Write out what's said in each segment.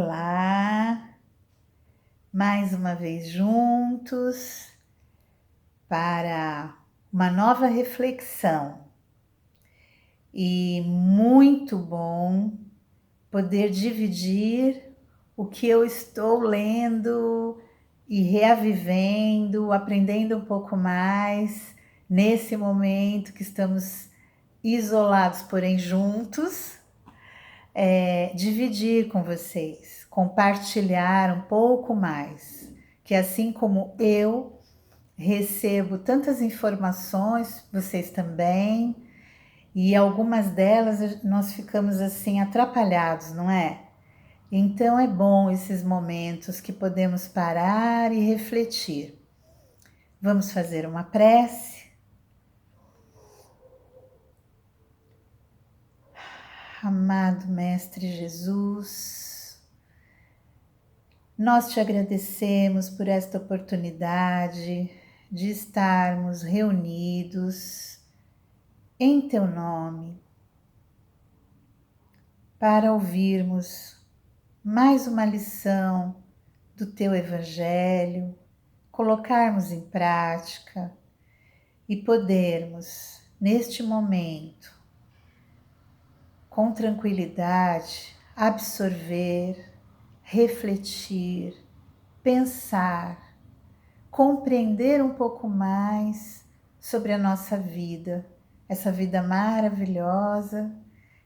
Olá, mais uma vez juntos para uma nova reflexão. E muito bom poder dividir o que eu estou lendo e reavivendo, aprendendo um pouco mais nesse momento que estamos isolados, porém juntos. Dividir com vocês, compartilhar um pouco mais, que assim como eu recebo tantas informações, vocês também, e algumas delas nós ficamos assim atrapalhados, não é? Então é bom esses momentos que podemos parar e refletir. Vamos fazer uma prece. Amado Mestre Jesus, nós te agradecemos por esta oportunidade de estarmos reunidos em teu nome para ouvirmos mais uma lição do teu Evangelho, colocarmos em prática e podermos, neste momento, com tranquilidade, absorver, refletir, pensar, compreender um pouco mais sobre a nossa vida, essa vida maravilhosa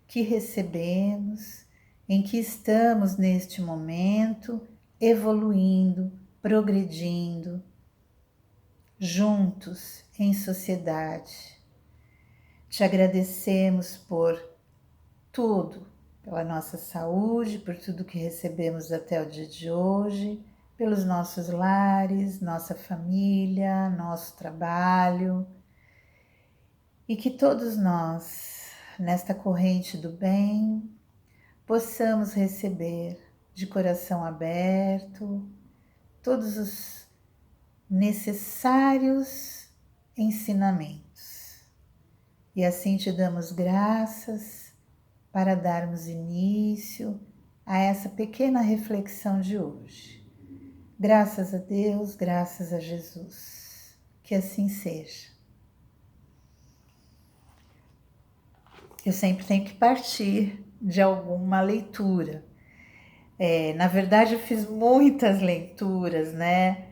que recebemos, em que estamos neste momento evoluindo, progredindo, juntos em sociedade. Te agradecemos por tudo, pela nossa saúde, por tudo que recebemos até o dia de hoje, pelos nossos lares, nossa família, nosso trabalho, e que todos nós, nesta corrente do bem, possamos receber de coração aberto todos os necessários ensinamentos. E assim te damos graças para darmos início a essa pequena reflexão de hoje. Graças a Deus, graças a Jesus. Que assim seja. Eu sempre tenho que partir de alguma leitura. Na verdade, eu fiz muitas leituras, né?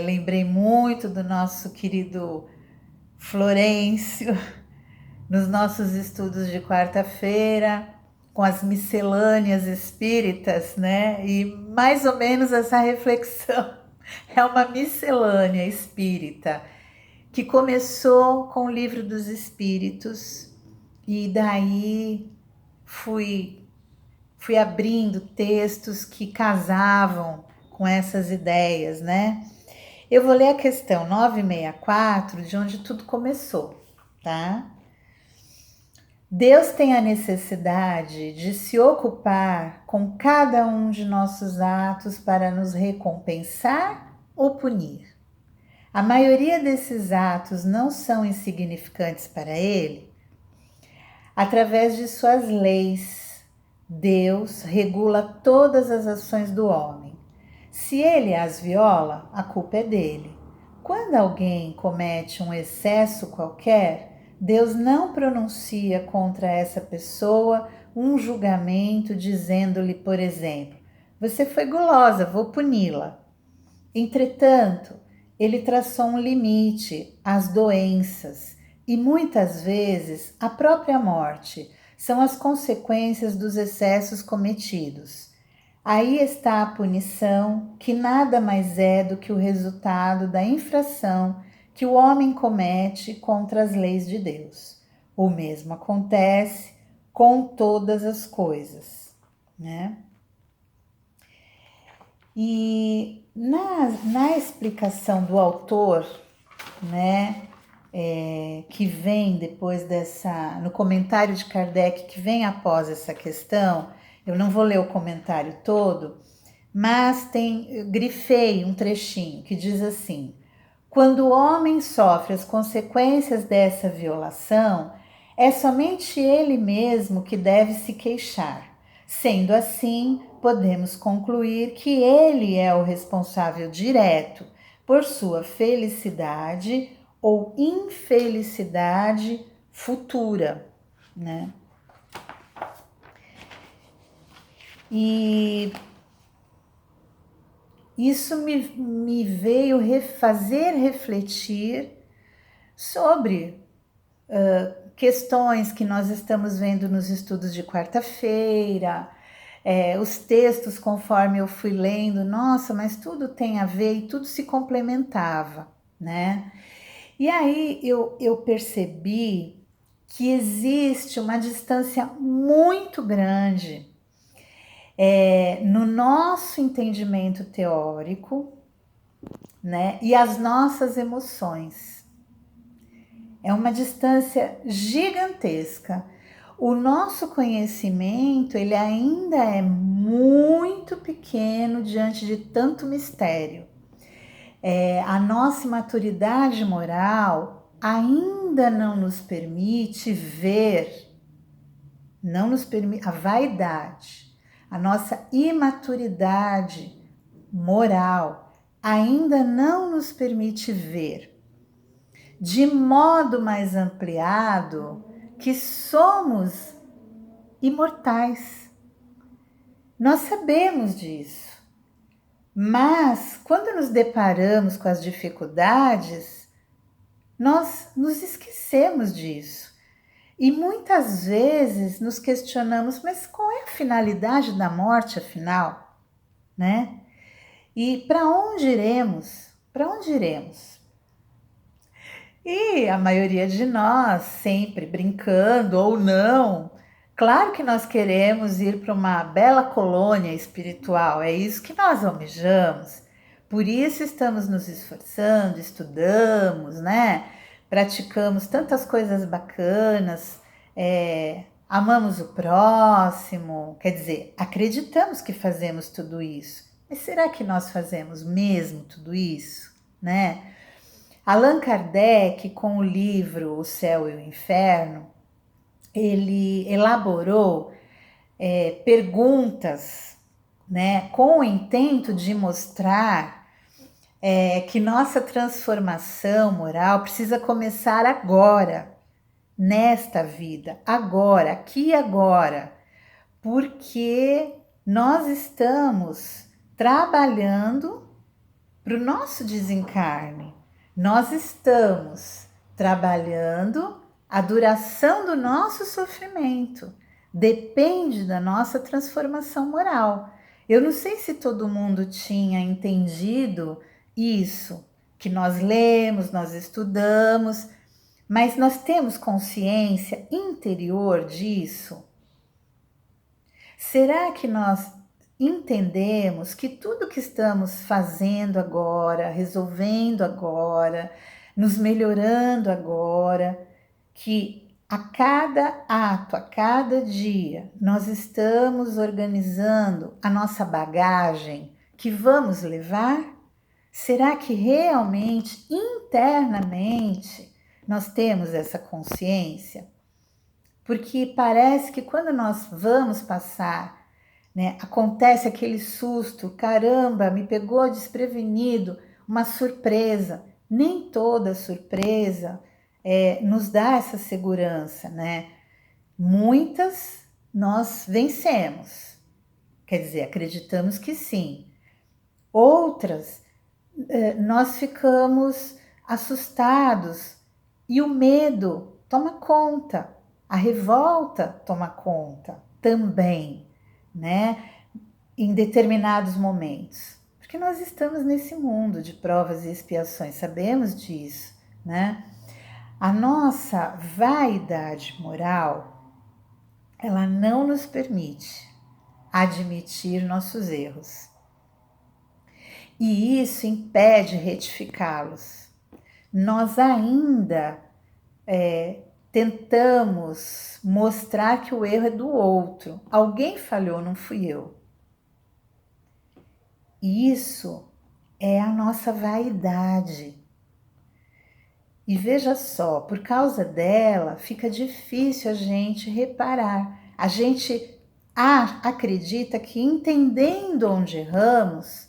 Lembrei muito do nosso querido Florencio, nos nossos estudos de quarta-feira, com as miscelâneas espíritas, né? E mais ou menos essa reflexão é uma miscelânea espírita que começou com o Livro dos Espíritos e daí fui abrindo textos que casavam com essas ideias, né? Eu vou ler a questão 964, de onde tudo começou, tá? Deus tem a necessidade de se ocupar com cada um de nossos atos para nos recompensar ou punir. A maioria desses atos não são insignificantes para Ele. Através de suas leis, Deus regula todas as ações do homem. Se ele as viola, a culpa é dele. Quando alguém comete um excesso qualquer, Deus não pronuncia contra essa pessoa um julgamento dizendo-lhe, por exemplo, você foi gulosa, vou puni-la. Entretanto, ele traçou um limite às doenças e muitas vezes a própria morte são as consequências dos excessos cometidos. Aí está a punição, que nada mais é do que o resultado da infração que o homem comete contra as leis de Deus. O mesmo acontece com todas as coisas, né? E na explicação do autor, né, que vem depois no comentário de Kardec, que vem após essa questão, eu não vou ler o comentário todo, mas eu grifei um trechinho que diz assim: quando o homem sofre as consequências dessa violação, é somente ele mesmo que deve se queixar. Sendo assim, podemos concluir que ele é o responsável direto por sua felicidade ou infelicidade futura, né? E isso me veio fazer refletir sobre questões que nós estamos vendo nos estudos de quarta-feira, os textos conforme eu fui lendo, nossa, mas tudo tem a ver e tudo se complementava, né? E aí eu percebi que existe uma distância muito grande no nosso entendimento teórico, né, e as nossas emoções. É uma distância gigantesca. O nosso conhecimento, ele ainda é muito pequeno diante de tanto mistério. A nossa maturidade moral ainda não nos permite ver, não nos permite, a vaidade, a nossa imaturidade moral ainda não nos permite ver de modo mais ampliado que somos imortais. Nós sabemos disso, mas quando nos deparamos com as dificuldades, nós nos esquecemos disso. E muitas vezes nos questionamos, mas qual é a finalidade da morte, afinal? Né? E para onde iremos? Para onde iremos? E a maioria de nós, sempre brincando ou não, claro que nós queremos ir para uma bela colônia espiritual, é isso que nós almejamos. Por isso estamos nos esforçando, estudamos, né? Praticamos tantas coisas bacanas, amamos o próximo, quer dizer, acreditamos que fazemos tudo isso. Mas será que nós fazemos mesmo tudo isso, né? Allan Kardec, com o livro O Céu e o Inferno, ele elaborou perguntas, né, com o intento de mostrar que nossa transformação moral precisa começar agora, nesta vida, agora, aqui e agora, porque nós estamos trabalhando para o nosso desencarne. Nós estamos trabalhando a duração do nosso sofrimento. Depende da nossa transformação moral. Eu não sei se todo mundo tinha entendido isso, que nós lemos, nós estudamos, mas nós temos consciência interior disso? Será que nós entendemos que tudo que estamos fazendo agora, resolvendo agora, nos melhorando agora, que a cada ato, a cada dia, nós estamos organizando a nossa bagagem que vamos levar? Será que realmente, internamente, nós temos essa consciência? Porque parece que quando nós vamos passar, né, acontece aquele susto, caramba, me pegou desprevenido, uma surpresa. Nem toda surpresa nos dá essa segurança, né? Muitas nós vencemos, quer dizer, acreditamos que sim. Outras nós ficamos assustados e o medo toma conta, a revolta toma conta também, né? Em determinados momentos, porque nós estamos nesse mundo de provas e expiações, sabemos disso, né? A nossa vaidade moral, ela não nos permite admitir nossos erros. E isso impede retificá-los. Nós ainda tentamos mostrar que o erro é do outro. Alguém falhou, não fui eu. E isso é a nossa vaidade. E veja só, por causa dela, fica difícil a gente reparar. A gente acredita que entendendo onde erramos,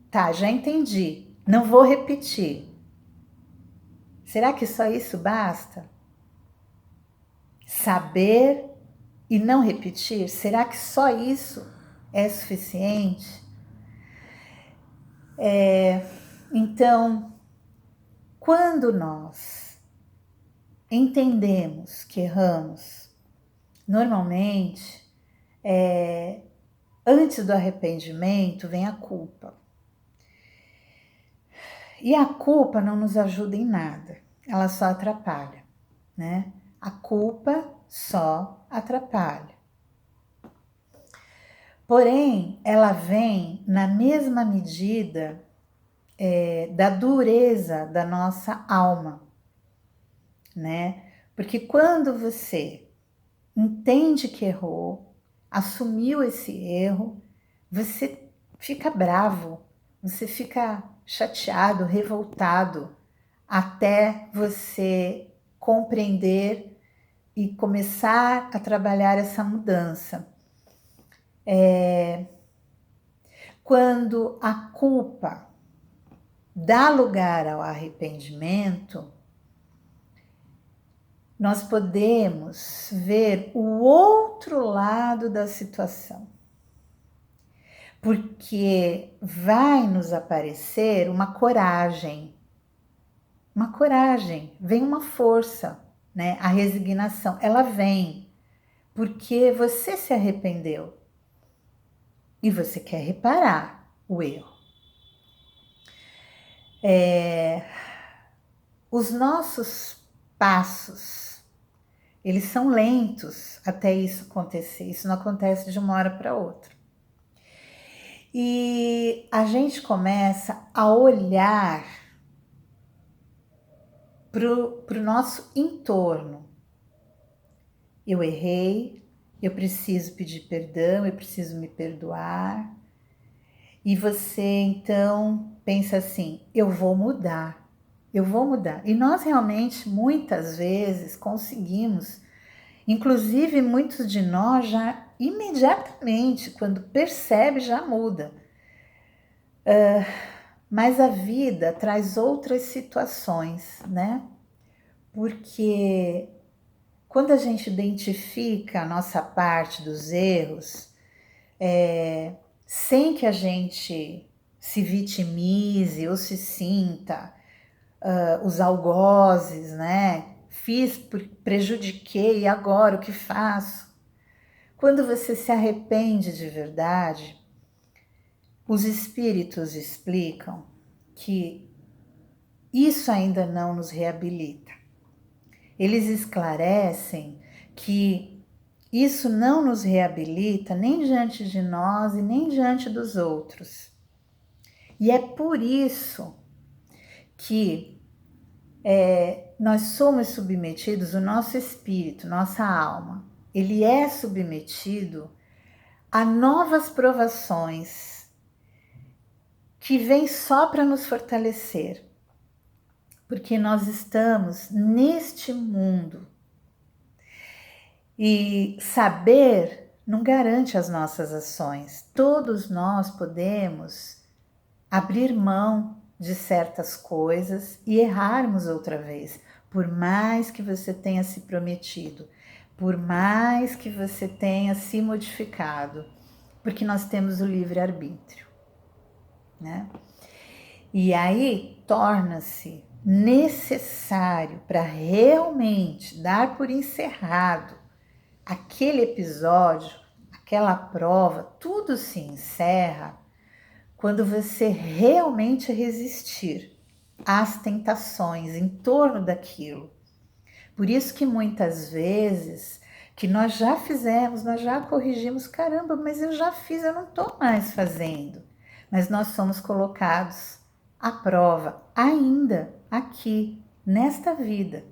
tá, já entendi, não vou repetir. Será que só isso basta? Saber e não repetir? Será que só isso é suficiente? Então, quando nós entendemos que erramos, normalmente, antes do arrependimento vem a culpa. E a culpa não nos ajuda em nada, ela só atrapalha, né? A culpa só atrapalha. Porém, ela vem na mesma medida da dureza da nossa alma, né? Porque quando você entende que errou, assumiu esse erro, você fica bravo, você fica chateado, revoltado, até você compreender e começar a trabalhar essa mudança. Quando a culpa dá lugar ao arrependimento, nós podemos ver o outro lado da situação, porque vai nos aparecer uma coragem, vem uma força, né? A resignação, ela vem porque você se arrependeu e você quer reparar o erro. Os nossos passos, eles são lentos até isso acontecer. Isso não acontece de uma hora para outra. E a gente começa a olhar para o nosso entorno. Eu errei, eu preciso pedir perdão, eu preciso me perdoar. E você então pensa assim: eu vou mudar, eu vou mudar. E nós realmente muitas vezes conseguimos. Inclusive, muitos de nós já imediatamente, quando percebe, já muda. Mas a vida traz outras situações, né? Porque quando a gente identifica a nossa parte dos erros, sem que a gente se vitimize ou se sinta os algozes, né? Prejudiquei, e agora o que faço? Quando você se arrepende de verdade, os espíritos explicam que isso ainda não nos reabilita. Eles esclarecem que isso não nos reabilita nem diante de nós e nem diante dos outros. E é por isso que nós somos submetidos, o nosso espírito, nossa alma, ele é submetido a novas provações que vêm só para nos fortalecer, porque nós estamos neste mundo e saber não garante as nossas ações. Todos nós podemos abrir mão de certas coisas e errarmos outra vez, por mais que você tenha se prometido, por mais que você tenha se modificado, porque nós temos o livre-arbítrio, né? E aí torna-se necessário para realmente dar por encerrado aquele episódio, aquela prova, tudo se encerra quando você realmente resistir às tentações em torno daquilo. Por isso que muitas vezes que nós já fizemos, nós já corrigimos, caramba, mas eu já fiz, eu não estou mais fazendo. Mas nós somos colocados à prova ainda aqui, nesta vida.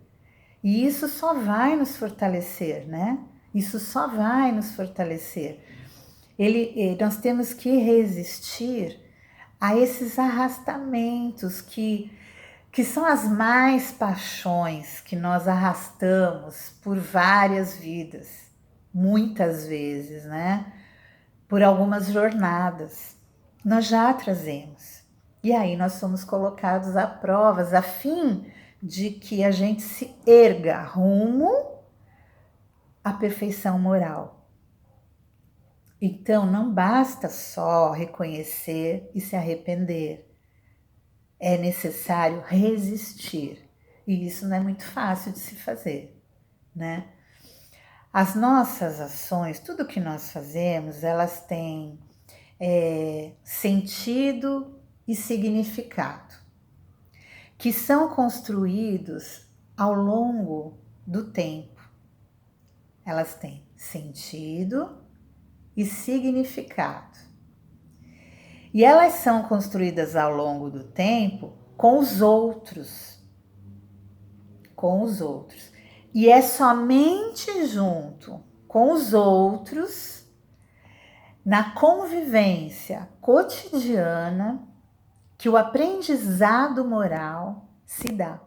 E isso só vai nos fortalecer, né? Isso só vai nos fortalecer. Nós temos que resistir a esses arrastamentos que são as mais paixões que nós arrastamos por várias vidas. muitas vezes, né? Por algumas jornadas. Nós já trazemos. E aí nós somos colocados a provas a fim de que a gente se erga rumo à perfeição moral. Então não basta só reconhecer e se arrepender. É necessário resistir. E isso não é muito fácil de se fazer, né? As nossas ações, tudo que nós fazemos, elas têm sentido e significado, que são construídos ao longo do tempo. Elas têm sentido e significado. E elas são construídas ao longo do tempo com os outros. Com os outros. E é somente junto com os outros, na convivência cotidiana, que o aprendizado moral se dá.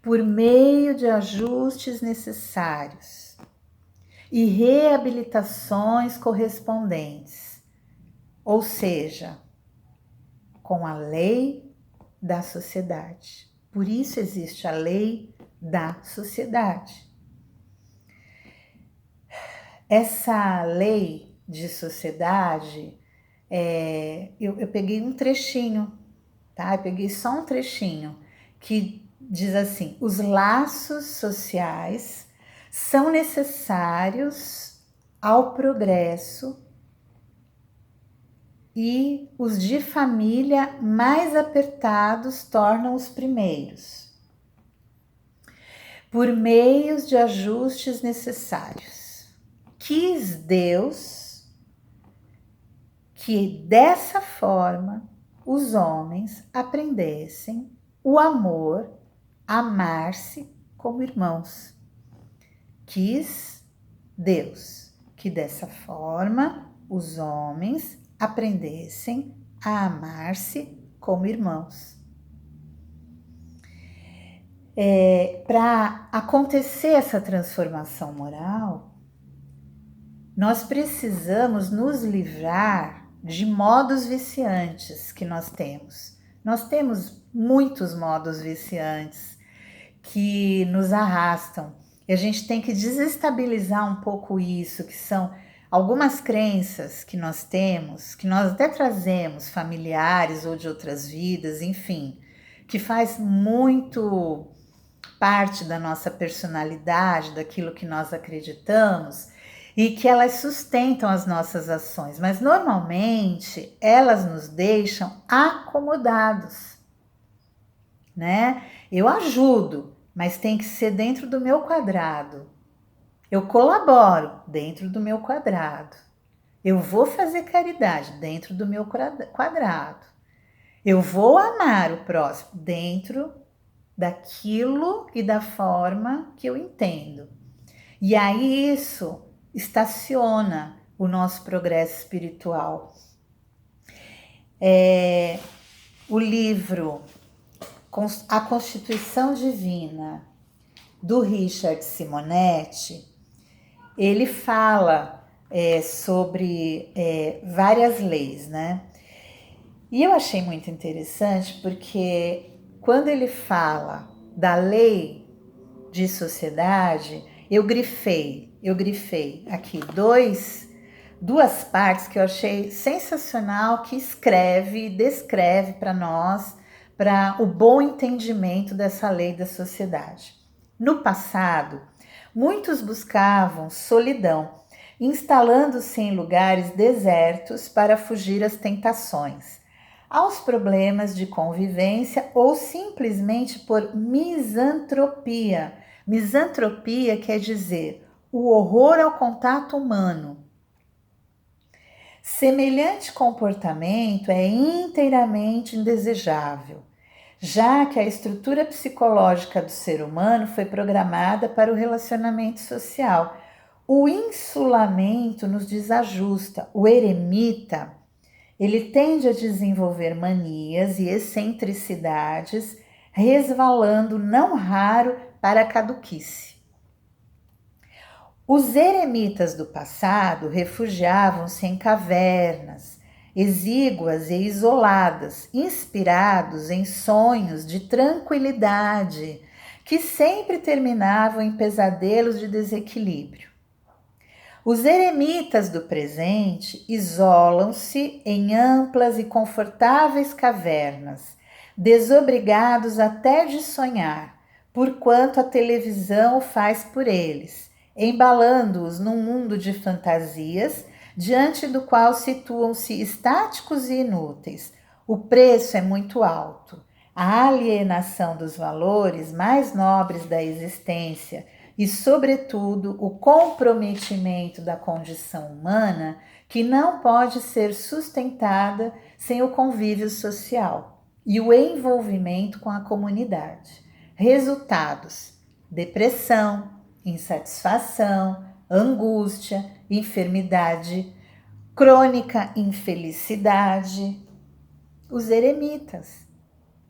Por meio de ajustes necessários e reabilitações correspondentes, ou seja, com a lei da sociedade. Por isso existe a lei da sociedade. Essa lei de sociedade, eu peguei um trechinho, tá? Eu peguei só um trechinho que diz assim: os laços sociais são necessários ao progresso e os de família mais apertados tornam os primeiros, por meios de ajustes necessários. Quis Deus que dessa forma os homens aprendessem o amor, amar-se como irmãos. Quis Deus que dessa forma os homens aprendessem a amar-se como irmãos. Para acontecer essa transformação moral, nós precisamos nos livrar de modos viciantes que nós temos. Nós temos muitos modos viciantes que nos arrastam. E a gente tem que desestabilizar um pouco isso, que são algumas crenças que nós temos, que nós até trazemos, familiares ou de outras vidas, enfim, que faz muito parte da nossa personalidade, daquilo que nós acreditamos, e que elas sustentam as nossas ações, mas normalmente elas nos deixam acomodados, né? Eu ajudo, mas tem que ser dentro do meu quadrado. Eu colaboro dentro do meu quadrado. Eu vou fazer caridade dentro do meu quadrado. Eu vou amar o próximo dentro daquilo e da forma que eu entendo. E aí isso estaciona o nosso progresso espiritual. O livro A Constituição Divina, do Richard Simonetti, ele fala sobre várias leis, né? E eu achei muito interessante porque quando ele fala da lei de sociedade, eu grifei aqui duas partes que eu achei sensacional, que descreve para nós, para o bom entendimento dessa lei da sociedade. No passado, muitos buscavam solidão, instalando-se em lugares desertos para fugir às tentações, aos problemas de convivência ou simplesmente por misantropia. Misantropia quer dizer o horror ao contato humano. Semelhante comportamento é inteiramente indesejável, já que a estrutura psicológica do ser humano foi programada para o relacionamento social. O insulamento nos desajusta. O eremita, ele tende a desenvolver manias e excentricidades, resvalando não raro para a caduquice. Os eremitas do passado refugiavam-se em cavernas, exíguas e isoladas, inspirados em sonhos de tranquilidade, que sempre terminavam em pesadelos de desequilíbrio. Os eremitas do presente isolam-se em amplas e confortáveis cavernas, desobrigados até de sonhar, porquanto a televisão o faz por eles, embalando-os num mundo de fantasias, diante do qual situam-se estáticos e inúteis. O preço é muito alto. A alienação dos valores mais nobres da existência e, sobretudo, o comprometimento da condição humana, que não pode ser sustentada sem o convívio social e o envolvimento com a comunidade. Resultados: depressão, insatisfação, angústia, enfermidade, crônica infelicidade. Os eremitas.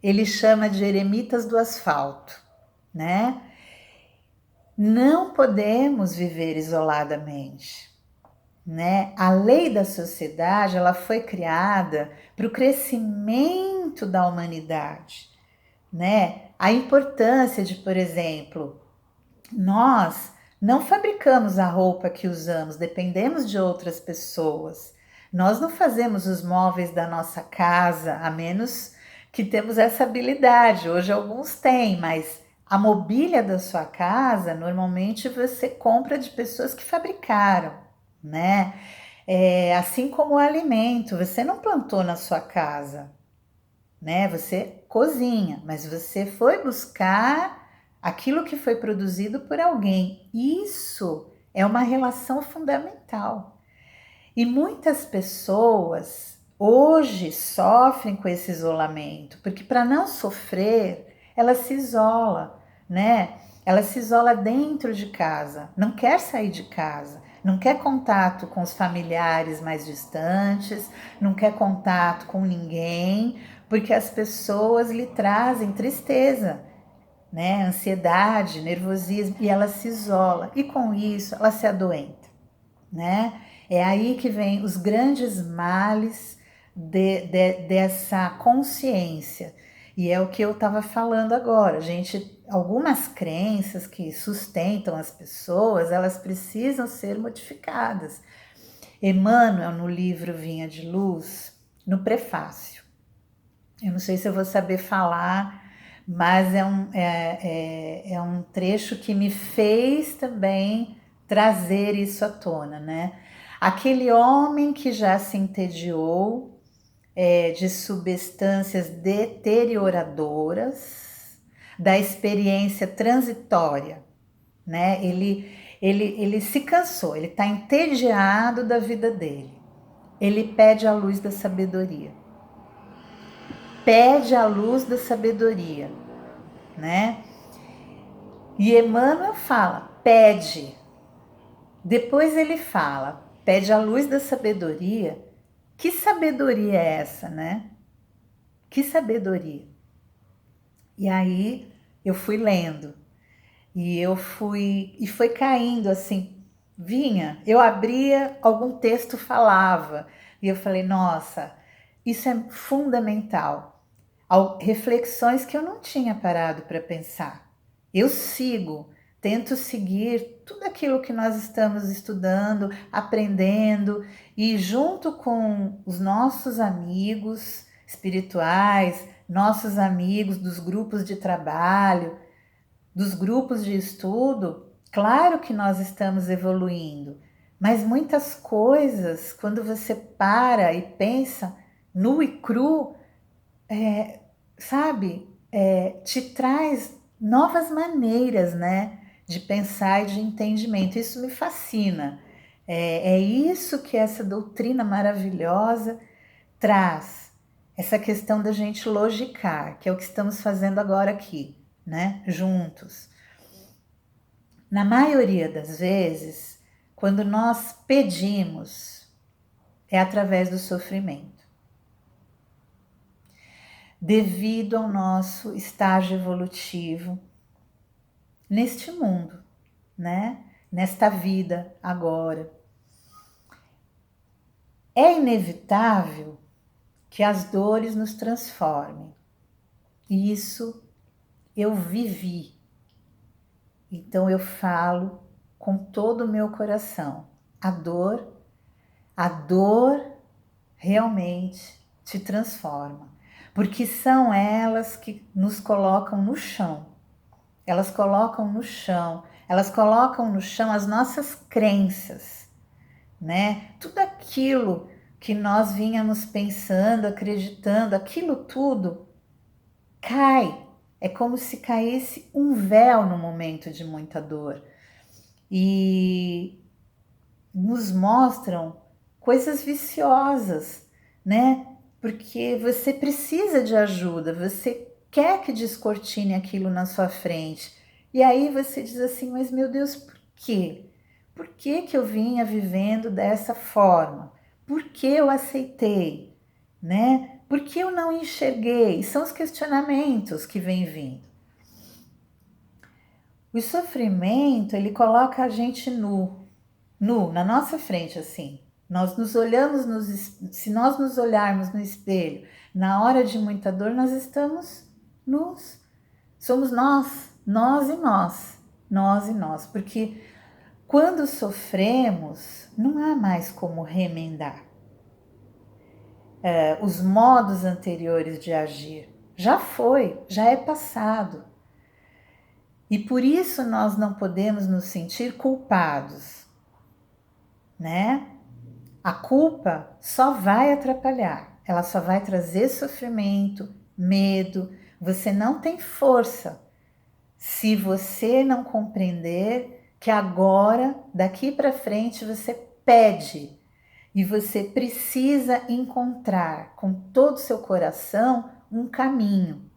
Ele chama de eremitas do asfalto, né? Não podemos viver isoladamente, né? A lei da sociedade, ela foi criada para o crescimento da humanidade, né? A importância de, por exemplo, nós não fabricamos a roupa que usamos, dependemos de outras pessoas. Nós não fazemos os móveis da nossa casa, a menos que temos essa habilidade. Hoje alguns têm, mas a mobília da sua casa, normalmente você compra de pessoas que fabricaram, né? Assim como o alimento, você não plantou na sua casa, né? Você cozinha, mas você foi buscar aquilo que foi produzido por alguém. Isso é uma relação fundamental. E muitas pessoas hoje sofrem com esse isolamento, porque para não sofrer, ela se isola, né? Ela se isola dentro de casa, não quer sair de casa, não quer contato com os familiares mais distantes, não quer contato com ninguém, porque as pessoas lhe trazem tristeza, né? Ansiedade, nervosismo, e ela se isola, e com isso ela se adoenta, né? É aí que vem os grandes males dessa consciência. E é o que eu estava falando agora. Gente, algumas crenças que sustentam as pessoas, elas precisam ser modificadas. Emmanuel, no livro Vinha de Luz, no prefácio, eu não sei se eu vou saber falar, mas é um trecho que me fez também trazer isso à tona, né? Aquele homem que já se entediou de substâncias deterioradoras, da experiência transitória, né? Ele se cansou, ele está entediado da vida dele. Ele pede a luz da sabedoria. Pede a luz da sabedoria, né? E Emmanuel fala, pede. Depois ele fala, pede a luz da sabedoria. Que sabedoria é essa, né? Que sabedoria. E aí eu fui lendo e foi caindo assim, eu abria, algum texto falava e eu falei, nossa, isso é fundamental. Reflexões que eu não tinha parado para pensar. Eu tento seguir tudo aquilo que nós estamos estudando, aprendendo, e junto com os nossos amigos espirituais, nossos amigos dos grupos de trabalho, dos grupos de estudo, claro que nós estamos evoluindo, mas muitas coisas, quando você para e pensa nu e cru, sabe, te traz novas maneiras, né, de pensar e de entendimento. Isso me fascina. É isso que essa doutrina maravilhosa traz, essa questão da gente logicar, que é o que estamos fazendo agora aqui, né, juntos. Na maioria das vezes, quando nós pedimos, é através do sofrimento. Devido ao nosso estágio evolutivo neste mundo, né? nesta vida agora. É inevitável que as dores nos transformem. E isso eu vivi. Então eu falo com todo o meu coração. A dor realmente te transforma. Porque são elas que nos colocam no chão. Elas colocam no chão as nossas crenças, né? Tudo aquilo que nós vínhamos pensando, acreditando, aquilo tudo cai. É como se caísse um véu no momento de muita dor. E nos mostram coisas viciosas, né? Porque você precisa de ajuda, você quer que descortine aquilo na sua frente. E aí você diz assim, mas meu Deus, por quê? Por que que eu vinha vivendo dessa forma? Por que eu aceitei, né? Por que eu não enxerguei? São os questionamentos que vêm vindo. O sofrimento, ele coloca a gente nu, na nossa frente, assim. Nós nos olhamos, se nós nos olharmos no espelho, na hora de muita dor, nós estamos nus. Somos nós e nós, porque quando sofremos, não há mais como remendar. Os modos anteriores de agir já foi, já é passado. E por isso nós não podemos nos sentir culpados, né? A culpa só vai atrapalhar, ela só vai trazer sofrimento, medo. Você não tem força se você não compreender que agora, daqui para frente, você pede e você precisa encontrar com todo o seu coração um caminho.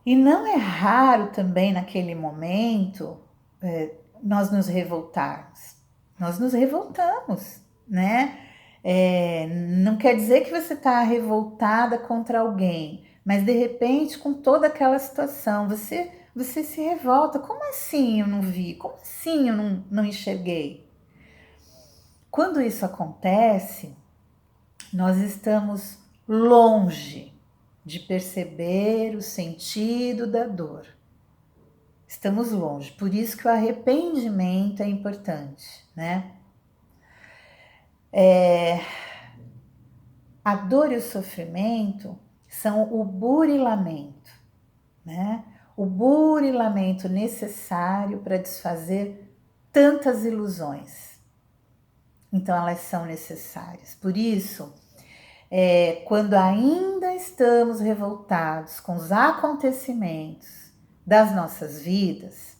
E não é raro também naquele momento nós nos revoltarmos. Nós nos revoltamos, né? Não quer dizer que você está revoltada contra alguém, mas de repente, com toda aquela situação, você se revolta. Como assim eu não vi? Como assim eu não enxerguei? Quando isso acontece, nós estamos longe de perceber o sentido da dor. Estamos longe, por isso que o arrependimento é importante, né? A dor e o sofrimento são o burilamento, né? O burilamento necessário para desfazer tantas ilusões. Então, elas são necessárias. Por isso, quando ainda estamos revoltados com os acontecimentos das nossas vidas,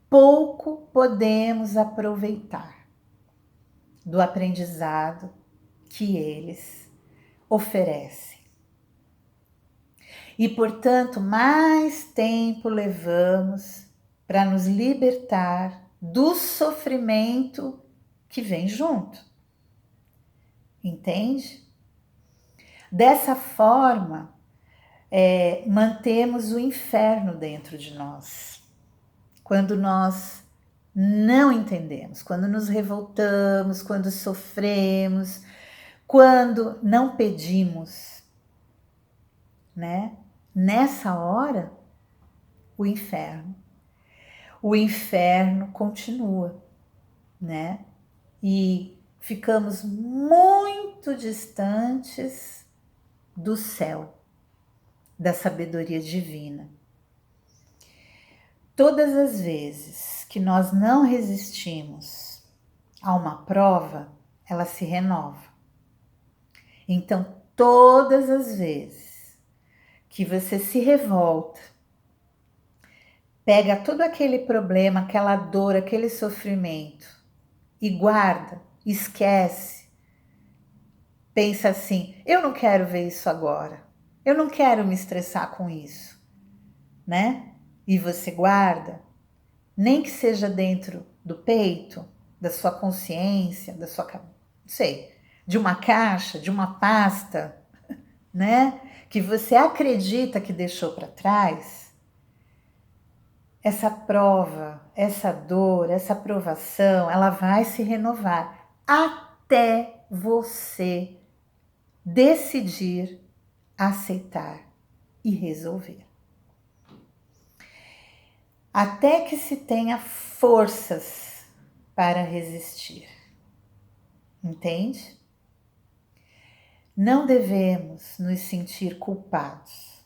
pouco podemos aproveitar do aprendizado que eles oferecem. E, portanto, mais tempo levamos para nos libertar do sofrimento que vem junto. Entende? Dessa forma, mantemos o inferno dentro de nós. Quando nós não entendemos, quando nos revoltamos, quando sofremos, quando não pedimos, né? Nessa hora, o inferno continua, né? E ficamos muito distantes do céu, da sabedoria divina. Todas as vezes que nós não resistimos a uma prova, ela se renova. Então, todas as vezes que você se revolta, pega todo aquele problema, aquela dor, aquele sofrimento e guarda, esquece, pensa assim, eu não quero ver isso agora, eu não quero me estressar com isso, né? E você guarda, nem que seja dentro do peito, da sua consciência, da sua, não sei, de uma caixa, de uma pasta, né? Que você acredita que deixou para trás, essa prova, essa dor, essa provação, ela vai se renovar até você decidir aceitar e resolver. Até que se tenha forças para resistir. Entende? Não devemos nos sentir culpados,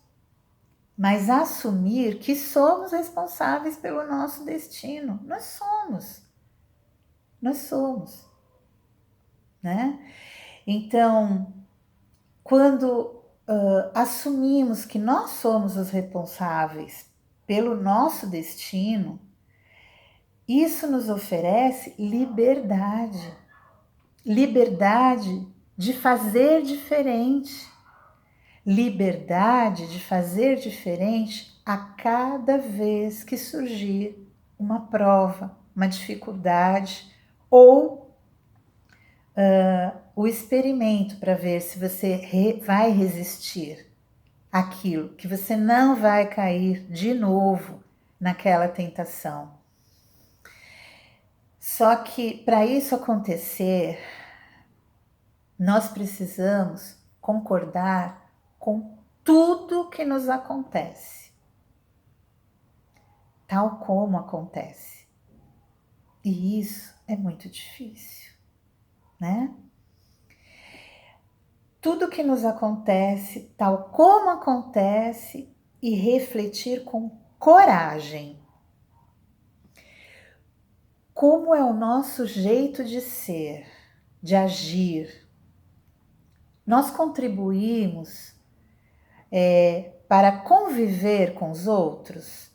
mas assumir que somos responsáveis pelo nosso destino. Nós somos, né? Então, quando assumimos que nós somos os responsáveis pelo nosso destino, isso nos oferece liberdade. Liberdade de fazer diferente. Liberdade de fazer diferente a cada vez que surgir uma prova, uma dificuldade ou o experimento para ver se você vai resistir àquilo, que você não vai cair de novo naquela tentação. Só que para isso acontecer, nós precisamos concordar com tudo que nos acontece, tal como acontece. E isso é muito difícil, né? Tudo que nos acontece, tal como acontece, e refletir com coragem. Como é o nosso jeito de ser, de agir. Nós contribuímos para conviver com os outros.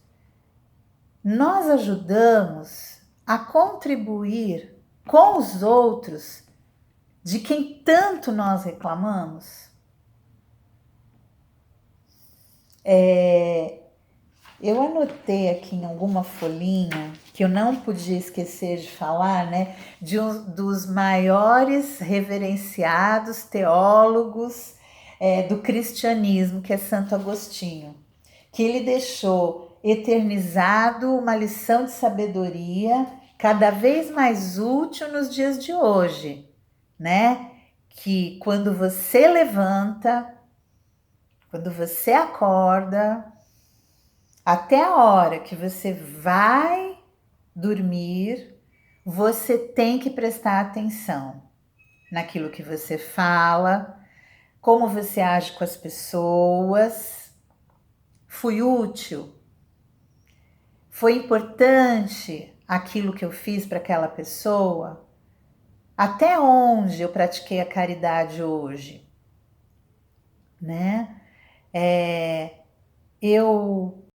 Nós ajudamos a contribuir com os outros de quem tanto nós reclamamos. Eu anotei aqui em alguma folhinha que eu não podia esquecer de falar, né, de um dos maiores reverenciados teólogos do cristianismo, que é Santo Agostinho, que ele deixou eternizado uma lição de sabedoria cada vez mais útil nos dias de hoje, né? Que quando você levanta, quando você acorda, até a hora que você vai dormir, você tem que prestar atenção naquilo que você fala, como você age com as pessoas. Fui útil? Foi importante aquilo que eu fiz para aquela pessoa? Até onde eu pratiquei a caridade hoje? Né? Eu